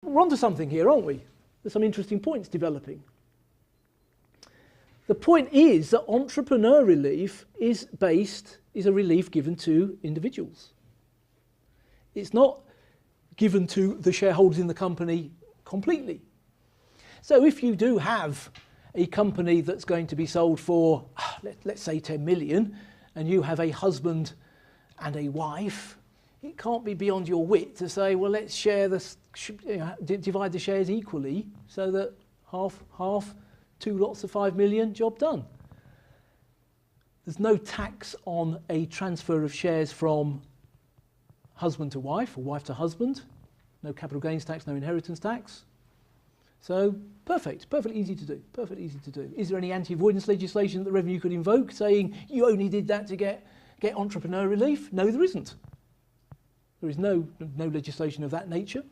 we're onto something here, aren't we? There's some interesting points developing. The point is that entrepreneur relief is a relief given to individuals. It's not given to the shareholders in the company completely. So if you do have a company that's going to be sold for, let's say 10 million, and you have a husband and a wife, it can't be beyond your wit to say, well, let's share this, divide the shares equally so that half, 2 lots of 5 million, job done. There's no tax on a transfer of shares from husband to wife or wife to husband. No capital gains tax, no inheritance tax. So perfectly easy to do, perfectly easy to do. Is there any anti-avoidance legislation that the revenue could invoke saying you only did that to get entrepreneur relief? No, there isn't. There is no legislation of that nature.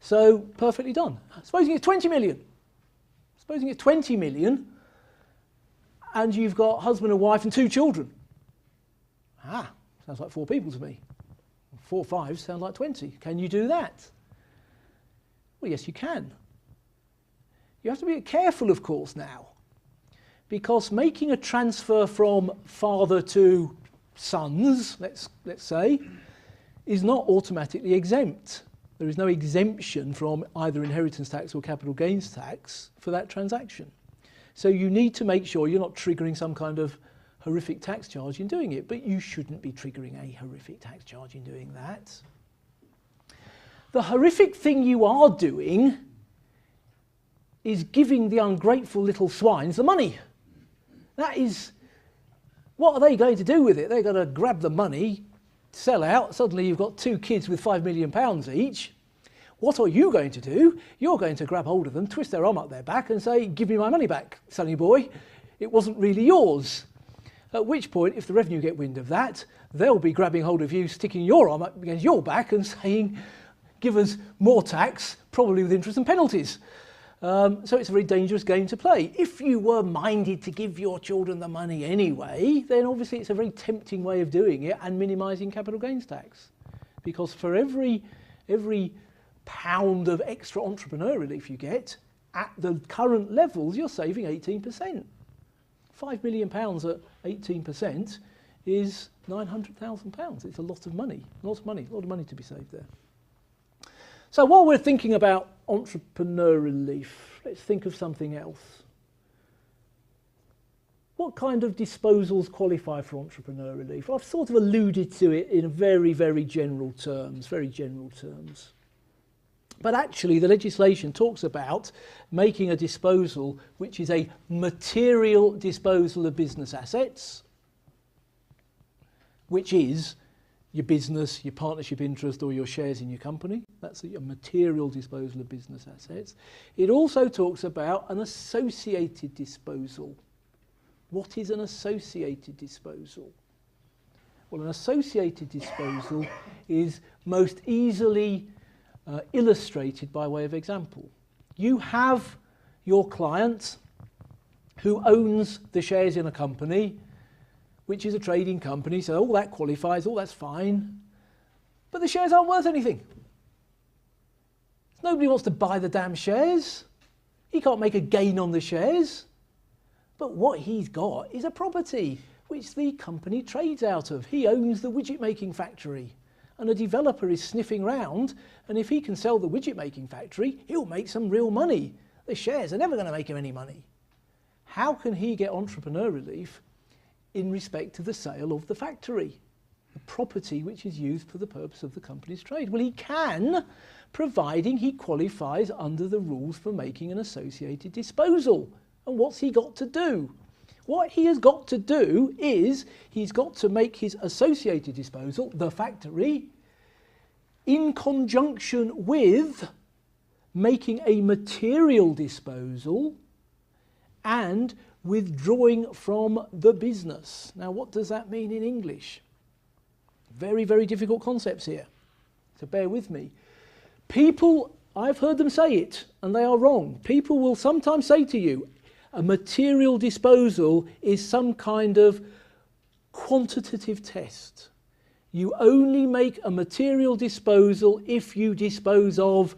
So perfectly done. Supposing it's 20 million. Supposing it's 20 million and you've got husband and wife and 2 children. Sounds like 4 people to me. 4 fives sound like 20. Can you do that? Well, yes, you can. You have to be careful, of course, now, because making a transfer from father to sons, let's say, is not automatically exempt. There is no exemption from either inheritance tax or capital gains tax for that transaction. So you need to make sure you're not triggering some kind of horrific tax charge in doing it, but you shouldn't be triggering a horrific tax charge in doing that. The horrific thing you are doing is giving the ungrateful little swines the money. That is, what are they going to do with it? They're going to grab the money, sell out, suddenly you've got 2 kids with £5 million each. What are you going to do? You're going to grab hold of them, twist their arm up their back and say, give me my money back, sonny boy. It wasn't really yours. At which point, if the revenue get wind of that, they'll be grabbing hold of you, sticking your arm up against your back and saying, give us more tax, probably with interest and penalties. So it's a very dangerous game to play. If you were minded to give your children the money anyway, then obviously it's a very tempting way of doing it and minimising capital gains tax. Because for every pound of extra entrepreneur relief you get, at the current levels, you're saving 18%. £5 million at 18% is £900,000. It's a lot of money, a lot of money to be saved there. So while we're thinking about entrepreneur relief, let's think of something else. What kind of disposals qualify for entrepreneur relief? Well, I've sort of alluded to it in very, very general terms, But actually the legislation talks about making a disposal which is a material disposal of business assets, which is your business, your partnership interest or your shares in your company. That's a material disposal of business assets. It also talks about an associated disposal. What is an associated disposal? Well, an associated disposal is most easily illustrated by way of example. You have your client who owns the shares in a company, which is a trading company, so all that qualifies, all that's fine, but the shares aren't worth anything. Nobody wants to buy the damn shares. He can't make a gain on the shares. But what he's got is a property which the company trades out of. He owns the widget making factory. And a developer is sniffing round, and if he can sell the widget making factory, he'll make some real money. The shares are never going to make him any money. How can he get entrepreneur relief in respect to the sale of the factory, the property which is used for the purpose of the company's trade? Well, he can, providing he qualifies under the rules for making an associated disposal. And what's he got to do? What he has got to do is he's got to make his associated disposal, the factory, in conjunction with making a material disposal and withdrawing from the business. Now, what does that mean in English? Very, very difficult concepts here, so bear with me. People, I've heard them say it, and they are wrong. People will sometimes say to you, a material disposal is some kind of quantitative test. You only make a material disposal if you dispose of,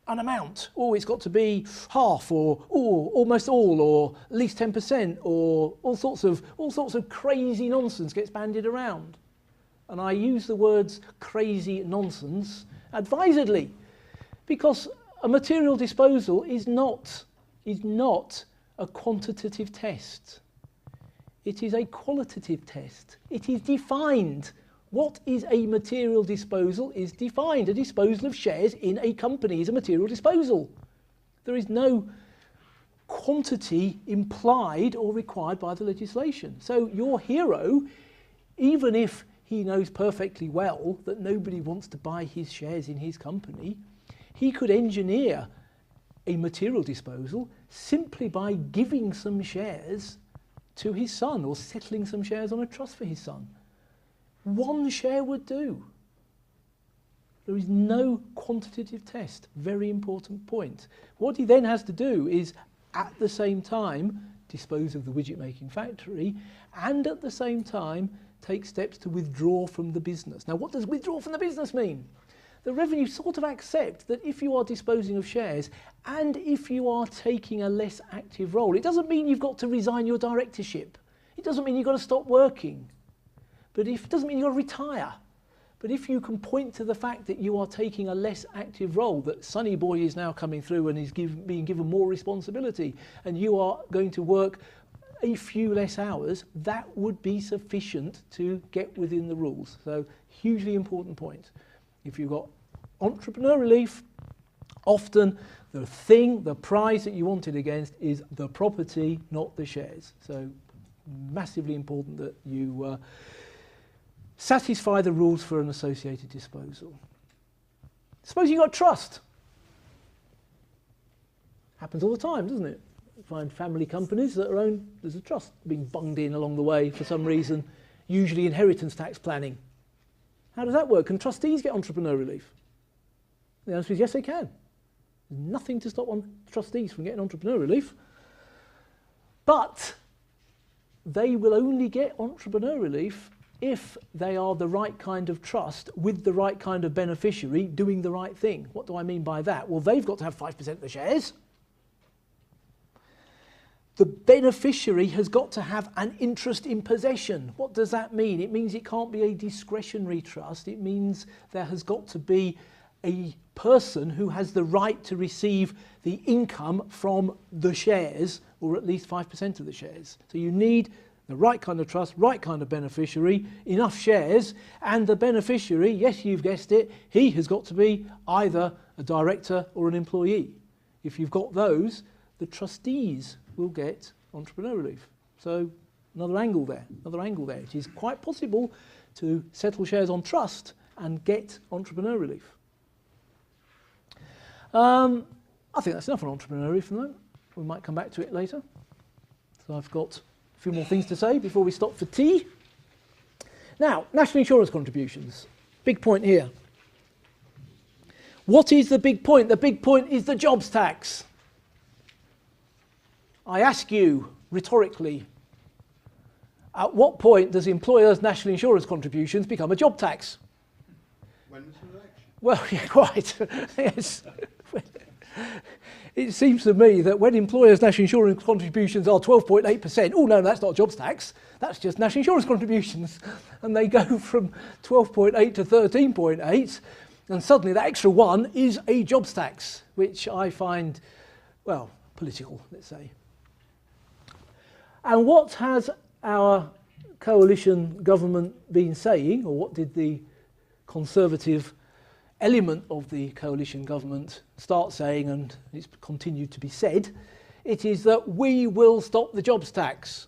an amount. It's got to be half, or almost all, or at least 10%, or all sorts of crazy nonsense gets bandied around. And I use the words crazy nonsense advisedly, because a material disposal is not a quantitative test. It is a qualitative test. It is defined. What is a material disposal is defined. A disposal of shares in a company is a material disposal. There is no quantity implied or required by the legislation. So your hero, even if he knows perfectly well that nobody wants to buy his shares in his company, he could engineer a material disposal simply by giving some shares to his son or settling some shares on a trust for his son. One share would do. There is no quantitative test. Very important point. What he then has to do is, at the same time, dispose of the widget making factory, and at the same time take steps to withdraw from the business. Now, what does withdraw from the business mean? The revenue sort of accept that if you are disposing of shares and if you are taking a less active role, it doesn't mean you've got to resign your directorship. It doesn't mean you've got to stop working. But it doesn't mean you've got to retire. But if you can point to the fact that you are taking a less active role, that Sonny Boy is now coming through and is being given more responsibility, and you are going to work a few less hours, that would be sufficient to get within the rules. So, hugely important point. If you've got entrepreneur relief, often the prize that you want it against is the property, not the shares. So, massively important that you satisfy the rules for an associated disposal. Suppose you've got trust. Happens all the time, doesn't it? You find family companies that are owned, there's a trust being bunged in along the way for some reason, usually inheritance tax planning. How does that work? Can trustees get entrepreneur relief? The answer is yes, they can. There's nothing to stop trustees from getting entrepreneur relief. But they will only get entrepreneur relief if they are the right kind of trust with the right kind of beneficiary doing the right thing. What do I mean by that? Well, they've got to have 5% of the shares. The beneficiary has got to have an interest in possession. What does that mean? It means it can't be a discretionary trust. It means there has got to be a person who has the right to receive the income from the shares, or at least 5% of the shares. So you need the right kind of trust, right kind of beneficiary, enough shares, and the beneficiary, yes, you've guessed it, he has got to be either a director or an employee. If you've got those, the trustees will get entrepreneur relief. So another angle there. It is quite possible to settle shares on trust and get entrepreneur relief. I think that's enough on entrepreneur relief for the moment. We might come back to it later. So I've got a few more things to say before we stop for tea. Now, national insurance contributions. Big point here. What is the big point? The big point is the jobs tax. I ask you rhetorically, at what point does employers' national insurance contributions become a job tax? When was the election? Well, yeah, quite. Yes. It seems to me that when employers' national insurance contributions are 12.8%, oh no, that's not jobs tax, that's just national insurance contributions. And they go from 12.8 to 13.8, and suddenly that extra one is a jobs tax, which I find, well, political, let's say. And what has our coalition government been saying, or what did the Conservative element of the coalition government start saying, and it's continued to be said? It is that we will stop the jobs tax.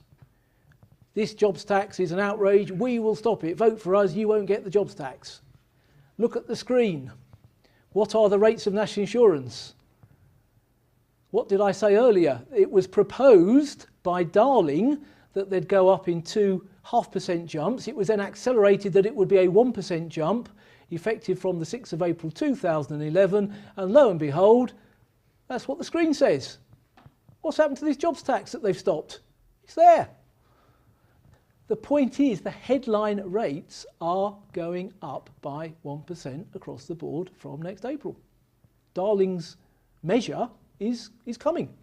This jobs tax is an outrage, we will stop it. Vote for us, you won't get the jobs tax. Look at the screen. What are the rates of national insurance? What did I say earlier? It was proposed by Darling that they'd go up in 2 0.5% jumps. It was then accelerated that it would be a 1% jump, effective from the 6th of April 2011, and lo and behold, that's what the screen says. What's happened to this jobs tax that they've stopped? It's there. The point is the headline rates are going up by 1% across the board from next April. Darling's measure is coming.